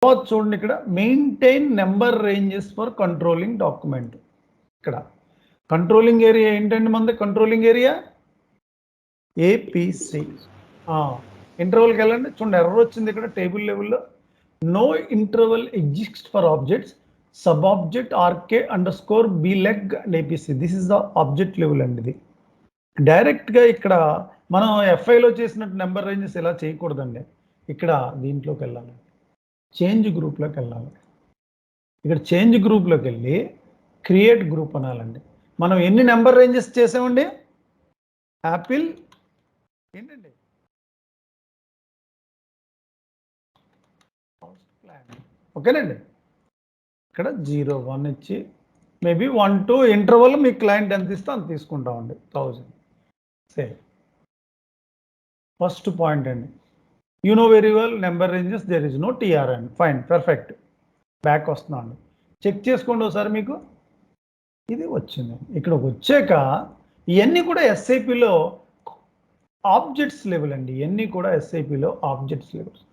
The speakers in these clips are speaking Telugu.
తర్వాత చూడండి ఇక్కడ maintain number ranges for controlling document. ఇక్కడ కంట్రోలింగ్ ఏరియా ఏంటండి మనది? Controlling area APC. ఇంటర్వల్కి వెళ్ళండి. చూడండి ఎర్రర్ వచ్చింది ఇక్కడ టేబుల్ లెవెల్లో. No interval exist for objects sub object RK underscore B leg and APC. This is the object level అండి. ఇది డైరెక్ట్గా ఇక్కడ మనం ఎఫ్ఐలో చేసినట్టు నెంబర్ రేంజెస్ ఇలా చేయకూడదండి. ఇక్కడ దీంట్లోకి వెళ్ళాలి, చేంజ్ గ్రూప్లోకి వెళ్ళాలి. ఇక్కడ చేంజ్ గ్రూప్లోకి వెళ్ళి క్రియేట్ గ్రూప్ అనాలండి. మనం ఎన్ని నెంబర్ రేంజెస్ చేసామండి? యాపిల్ ఏంటండి ఓకేనండి. ఇక్కడ 0, 1 ఇచ్చి మేబీ 1 to ఇంటర్వల్ మీ క్లయింట్ ఎంత ఇస్తే అంత తీసుకుంటామండి. 1000 సేవ్. ఫస్ట్ పాయింట్ అండి, you know very well number ranges there is no TR అండి. Fine, perfect. బ్యాక్ వస్తున్నాను, చెక్ చేసుకోండి ఒకసారి. మీకు ఇది వచ్చింది. ఇక్కడ వచ్చాక ఇవన్నీ కూడా ఎస్ఐపిలో ఆబ్జెక్ట్స్ లెవెల్ అండి. ఇవన్నీ కూడా ఎస్ఐపిలో objects levels.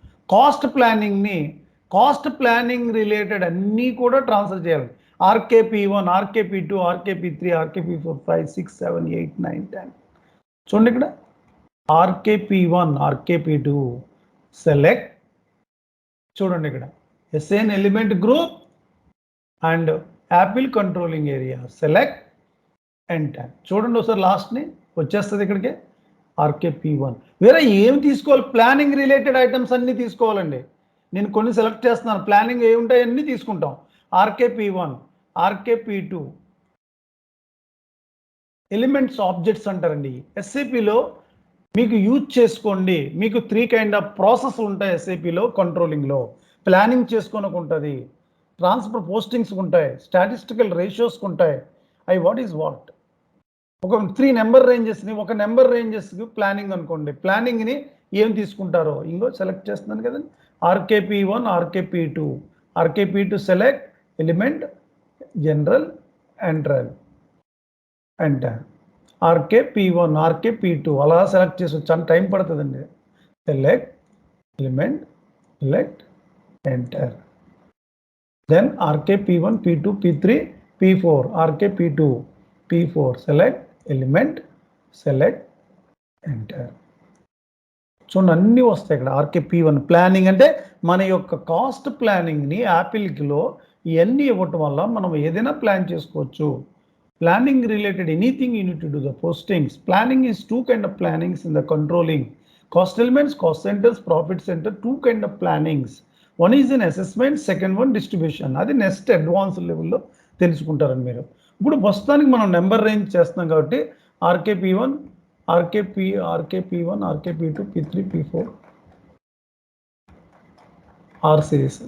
Cost planning related అన్నీ కూడా ట్రాన్స్ఫర్ చేయాలి. ఆర్కేపీ1, ఆర్కేపీ2, ఆర్కేపీ3, ఆర్కేపీ4, 5, 6, 7, 8, 9, 10. చూడండి ఇక్కడ ఆర్కేపీ1, ఆర్కేపీ2 సెలెక్ట్. చూడండి ఇక్కడ SN element group and apple controlling area select enter. చూడండి ఒకసారి లాస్ట్ని వచ్చేస్తుంది ఇక్కడికి. ఆర్కేపీ1 వేరే ఏమి తీసుకోవాలి? ప్లానింగ్ రిలేటెడ్ ఐటమ్స్ అన్నీ తీసుకోవాలండి. నేను కొన్ని సెలెక్ట్ చేస్తున్నాను. ప్లానింగ్ ఏ ఉంటాయి అన్నీ తీసుకుంటాం. ఆర్కేపీ1, ఆర్కేపీ2 ఎలిమెంట్స్ ఆబ్జెక్ట్స్ అంటారండి. ఎస్ఏపిలో మీకు యూజ్ చేసుకోండి. మీకు 3 కైండ్ ఆఫ్ ప్రాసెస్ ఉంటాయి ఎస్ఏపిలో. కంట్రోలింగ్లో ప్లానింగ్ చేసుకోనకు ఉంటుంది, ట్రాన్స్ఫర్ పోస్టింగ్స్ ఉంటాయి, స్టాటిస్టికల్ రేషియోస్కి ఉంటాయి. అవి వాట్ ఈజ్ వాట్? ఒక 3 నెంబర్ రేంజెస్ని, ఒక నెంబర్ రేంజెస్కి ప్లానింగ్ అనుకోండి. ప్లానింగ్ని ఏం తీసుకుంటారో ఇంకో సెలెక్ట్ చేస్తున్నాను కదండి. RKP one, RKP two, RKP two select element general enter. RKP one, RKP two అలా సెలెక్ట్ చేసి చాలా టైం పడుతుందండి. Select element, select enter. Then RKP one, P two, పీ3, P four, RKP two, P four select element, select enter. చూడండి అన్నీ వస్తాయి ఇక్కడ. ఆర్కేపీ1 ప్లానింగ్ అంటే మన యొక్క కాస్ట్ ప్లానింగ్ని యాపిల్కిలో ఇవన్నీ ఇవ్వటం వల్ల మనం ఏదైనా ప్లాన్ చేసుకోవచ్చు. Planning related anything you need to do the postings. Planning is 2 kind of plannings in the controlling. Cost elements, cost centers, profit center, 2 kind of plannings. One is in assessment, second one distribution. అది నెక్స్ట్ అడ్వాన్స్ లెవెల్లో తెలుసుకుంటారని మీరు. ఇప్పుడు ప్రస్తుతానికి మనం నెంబర్ రేంజ్ చేస్తున్నాం కాబట్టి ఆర్కేపీ1, ఆర్కేపీ1, ఆర్కేపీ2, పీ3, పీ4 ఆర్ సిరీస్.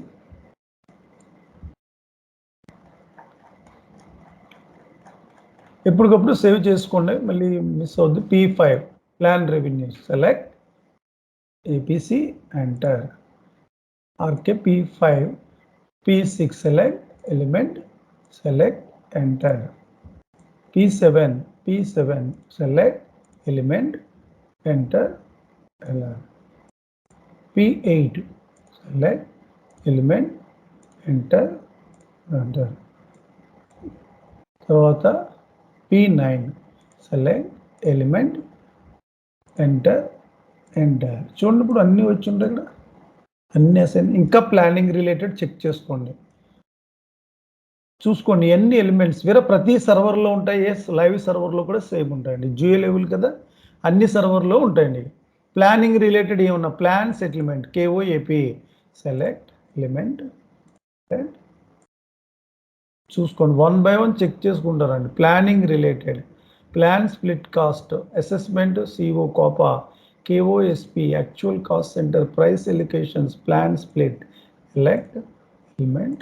ఎప్పటికప్పుడు సేవ్ చేసుకోండి, మళ్ళీ మిస్ అవుద్ది. P five plan revenue select APC enter. RKP five, పీ6 సెలెక్ట్ ఎలిమెంట్, సెలెక్ట్ ఎంటర్. పీ7 select element enter. P8 select element enter. తర్వాత P9 select element enter. చూడండి ఇప్పుడు అన్నీ వచ్చి ఉంటాయి ఇక్కడ. అన్నీ అసైన్. ఇంకా ప్లానింగ్ రిలేటెడ్ చెక్ చేసుకోండి, చూసుకోండి ఎన్ని ఎలిమెంట్స్. వేరే ప్రతి సర్వర్లో ఉంటాయి. లైవ్ సర్వర్లో కూడా సేమ్ ఉంటాయండి. జియో లెవెల్ కదా, అన్ని సర్వర్లో ఉంటాయండి. ప్లానింగ్ రిలేటెడ్ ఏమన్నా plan settlement KOAP select element చూసుకోండి. 1 by 1 చెక్ చేసుకుంటారండి. Planning related plan split cost, assessment, CO COPA, KOSP, actual cost centre, price allocations, plan split select element.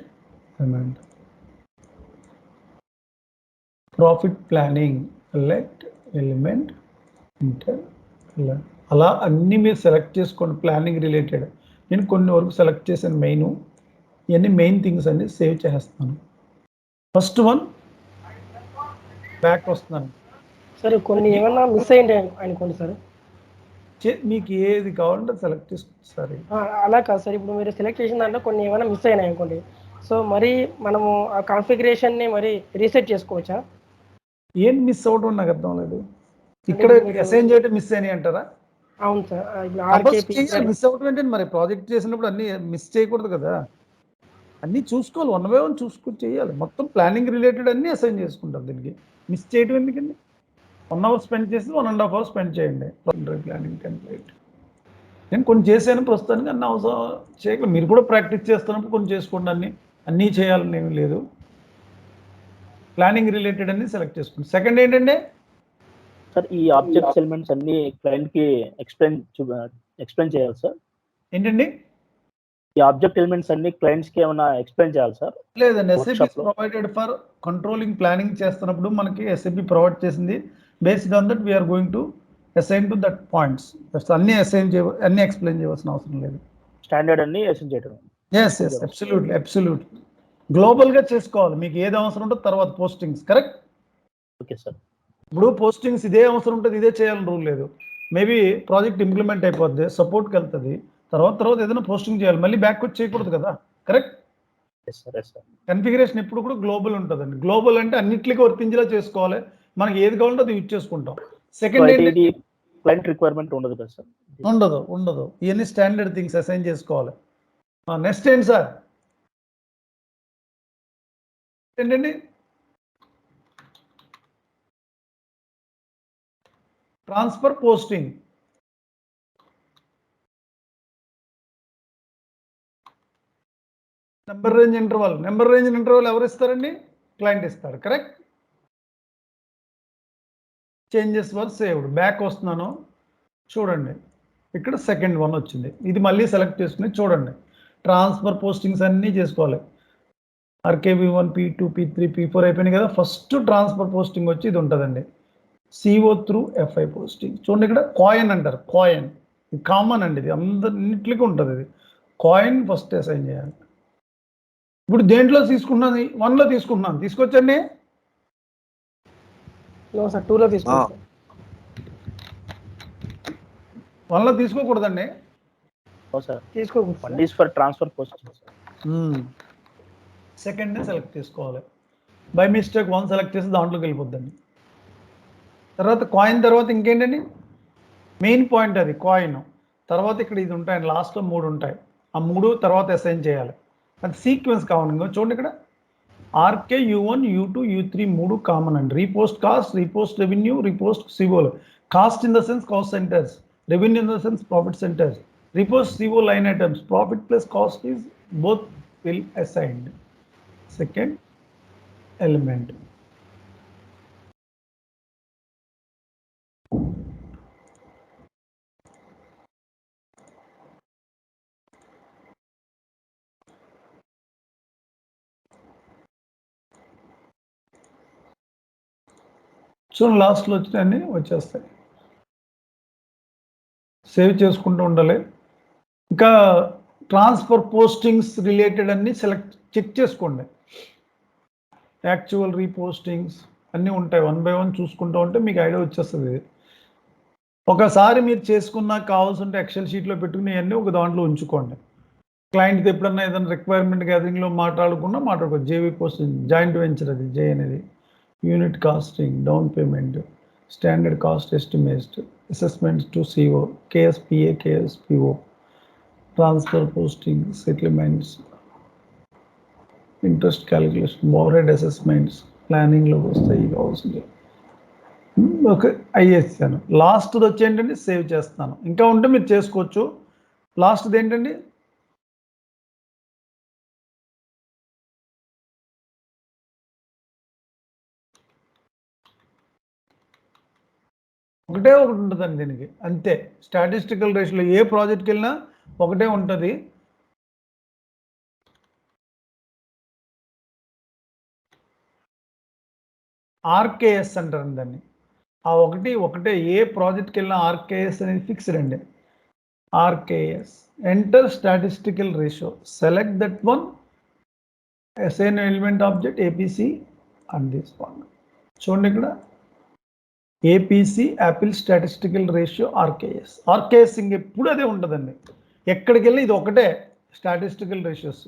Profit planning select element enter. అలా అన్నీ మీరు సెలెక్ట్ చేసుకోండి ప్లానింగ్ రిలేటెడ్. నేను కొన్ని వరకు సెలెక్ట్ చేశాను మెయిన్. ఇవన్నీ మెయిన్ థింగ్స్ అన్ని సేవ్ చేస్తాను. ఫస్ట్ వన్ బ్యాక్ వస్తున్నాను సార్. కొన్ని ఏమన్నా మిస్ అయ్యింది అనుకోండి సార్. మీకు ఏది కావాలంటే సెలెక్ట్ చేసుకోండి సార్. అలా కాదు సార్, ఇప్పుడు మీరు సెలెక్ట్ చేసిన దాంట్లో కొన్ని ఏమైనా మిస్ అయినాయి అనుకోండి, సో మరి మనము ఆ కాన్ఫిగరేషన్ని మరి రీసెట్ చేసుకోవచ్చా? ఏం మిస్ అవ్వడం నాకు అర్థం లేదు. ఇక్కడ అసైన్ చేయడం మిస్ అయినాయి అంటారా? అవును సార్. మిస్ అవ్వడం ఏంటంటే మరి ప్రాజెక్ట్ చేసినప్పుడు అన్ని మిస్ చేయకూడదు కదా, అన్నీ చూసుకోవాలి, 1 by 1 చూసుకుని చేయాలి. మొత్తం ప్లానింగ్ రిలేటెడ్ అన్నీ అసైన్ చేసుకుంటాం. దీనికి మిస్ చేయడం ఎందుకండి? 1 hour స్పెండ్ చేసి 1.5 hours స్పెండ్ చేయండి. ప్లానింగ్ టెంప్లెట్ నేను కొన్ని చేశాను, ప్రస్తుతానికి అన్ని అవసరం చేయగలరు. మీరు కూడా ప్రాక్టీస్ చేస్తున్నప్పుడు కొన్ని చేసుకోండి, అన్నీ చేయాలని ఏమీ లేదు. ప్లానింగ్ రిలేటెడ్ అన్ని సెలెక్ట్ చేసుకోండి. సెకండ్ ఏంటంటే సార్, ఈ ఆబ్జెక్ట్స్ ఎలిమెంట్స్ అన్ని క్లయింట్ కి ఎక్స్ప్లెయిన్ చేయాలి సార్. ఏంటండి? ఈ ఆబ్జెక్ట్ ఎలిమెంట్స్ అన్ని క్లయింట్స్ కి ఏమైనా ఎక్స్ప్లెయిన్ చేయాలి సార్? లేదండి, SAP provided for controlling planning చేస్తున్నప్పుడు మనకి SAP ప్రొవైడ్ చేసింది. Based on that we're going to assign to that points. అన్ని అన్ని ఎక్స్ప్లెయిన్ చేయవలసిన అవసరం లేదు. స్టాండర్డ్ అన్ని అసైన్ చేయడం. ఎస్ అబ్సల్యూట్లీ గ్లోబల్గా చేసుకోవాలి. మీకు ఏది అవసరం ఉంటుందో తర్వాత పోస్టింగ్స్. కరెక్ట్? Okay sir. ఇప్పుడు పోస్టింగ్స్ ఇదే అవసరం ఉంటుంది, ఇదే చేయాలని రూల్ లేదు. మేబీ ప్రాజెక్ట్ ఇంప్లిమెంట్ అయిపోద్ది, సపోర్ట్కి వెళ్తుంది, తర్వాత ఏదైనా పోస్టింగ్ చేయాలి, మళ్ళీ బ్యాక్ వచ్చి చేయకూడదు కదా. కరెక్ట్? కన్ఫిగరేషన్ ఎప్పుడు కూడా గ్లోబల్ ఉంటుందండి. గ్లోబల్ అంటే అన్నిటికీ వర్తించేలా చేసుకోవాలి. మనకి ఏది కావాలంటే అది యూజ్ చేసుకుంటాం. సెకండ్ ఏంటి? క్లయింట్ రిక్వైర్మెంట్ ఉండదు కదా సార్? ఉండదు. ఇవన్నీ స్టాండర్డ్ థింగ్స్ అసైన్ చేసుకోవాలి. నెక్స్ట్ ఏంటి సార్? ఏంటండి? Transfer posting. Number range interval ఎవరు ఇస్తారండి? క్లయింట్ ఇస్తారు. కరెక్ట్? చేంజెస్ వర్ సేవ్డ్. బ్యాక్ వస్తున్నాను చూడండి, ఇక్కడ సెకండ్ వన్ వచ్చింది. ఇది మళ్ళీ సెలెక్ట్ చేసుకుని చూడండి, ట్రాన్స్ఫర్ పోస్టింగ్స్ అన్నీ చేసుకోవాలి. RKV1, P2, P3, P4 అయిపోయినాయి కదా. ఫస్ట్ ట్రాన్స్ఫర్ పోస్టింగ్ వచ్చి ఇది ఉంటుందండి, CO త్రూ FI పోస్టింగ్. చూడండి, ఇక్కడ కాయిన్ అంటారు. కాయిన్ ఇది కామన్ అండి, ఇది అందరిన్నిటికీ ఉంటుంది. ఇది కాయిన్ ఫస్ట్ అసైన్ చేయాలి. ఇప్పుడు దేంట్లో తీసుకున్నది? 1లో తీసుకుంటున్నాను, తీసుకొచ్చండి. 2లో తీసుకుంటాను. 1లో తీసుకోకూడదండి, తీసుకోకూడదు. For transfer posting. సెకండ్ని సెలెక్ట్ చేసుకోవాలి. బై మిస్టేక్ 1 సెలెక్ట్ చేసి దాంట్లోకి వెళ్ళిపోద్దండి. తర్వాత కాయిన్ తర్వాత ఇంకేంటండి? మెయిన్ పాయింట్ అది కాయిన్. తర్వాత ఇక్కడ ఇది ఉంటాయండి, లాస్ట్లో 3 ఉంటాయి. ఆ 3 తర్వాత అసైన్ చేయాలి. అది సీక్వెన్స్ కావాలి. చూడండి, ఇక్కడ RK, U1, U2, U3 3 common అండి. Repost cost, repost revenue, repost సివోలు. Cost in the sense cost centres, revenue in the sense profit centres. Repost CO line items, profit plus cost is both will assigned. Second element. చూడండి, లాస్ట్లో వచ్చినాయన్నీ వచ్చేస్తాయి. సేవ్ చేసుకుంటూ ఉండాలి. ఇంకా ట్రాన్స్ఫర్ పోస్టింగ్స్ రిలేటెడ్ అన్నీ చెక్ చేసుకోండి. యాక్చువల్ రీపోస్టింగ్స్ అన్నీ ఉంటాయి. 1 by 1 చూసుకుంటూ ఉంటే మీకు ఐడియా వచ్చేస్తుంది. ఒకసారి మీరు చేసుకున్నా కావాల్సి ఉంటే ఎక్సెల్ షీట్లో పెట్టుకుని అన్నీ ఒక దాంట్లో ఉంచుకోండి. క్లయింట్కి ఎప్పుడన్నా ఏదైనా రిక్వైర్మెంట్ గ్యాదరింగ్లో మాట్లాడుకోవచ్చు. JV పోస్టింగ్, జాయింట్ వెంచర్, అది J అనేది, unit costing, down payment, standard cost estimate, assessments to CO, KSPA, KSPO, transfer posting, settlements, interest calculation, overhead assessments, ప్లానింగ్లో వస్తాయి కావాల్సింది. ఓకే, అయ్యేసాను. లాస్ట్ది వచ్చి ఏంటంటే సేవ్ చేస్తాను. ఇంకా ఉంటే మీరు చేసుకోవచ్చు. లాస్ట్ది ఏంటండి? ఒకటే ఒకటి ఉంటుందండి దీనికి, అంతే. స్టాటిస్టికల్ రేషియోలో ఏ ప్రాజెక్ట్కి వెళ్ళినా ఒకటే ఉంటుంది. RKS అంటారు దాన్ని. ఆ ఒకటే ఏ ప్రాజెక్ట్కి వెళ్ళినా RKS అనేది ఫిక్స్డ్ అండి. RKS, enter statistical ratio, select that one, assign element object APC and this one. చూడండి, ఇక్కడ APC Apple statistical ratio RKS ఇంకెప్పుడు అదే ఉంటుందండి. ఎక్కడికి వెళ్ళి ఇది ఒకటే స్టాటిస్టికల్ రేషియోస్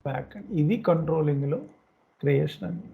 బ్యాక్ అండ్ ఇది కంట్రోలింగ్లో క్రియేషన్ అండి.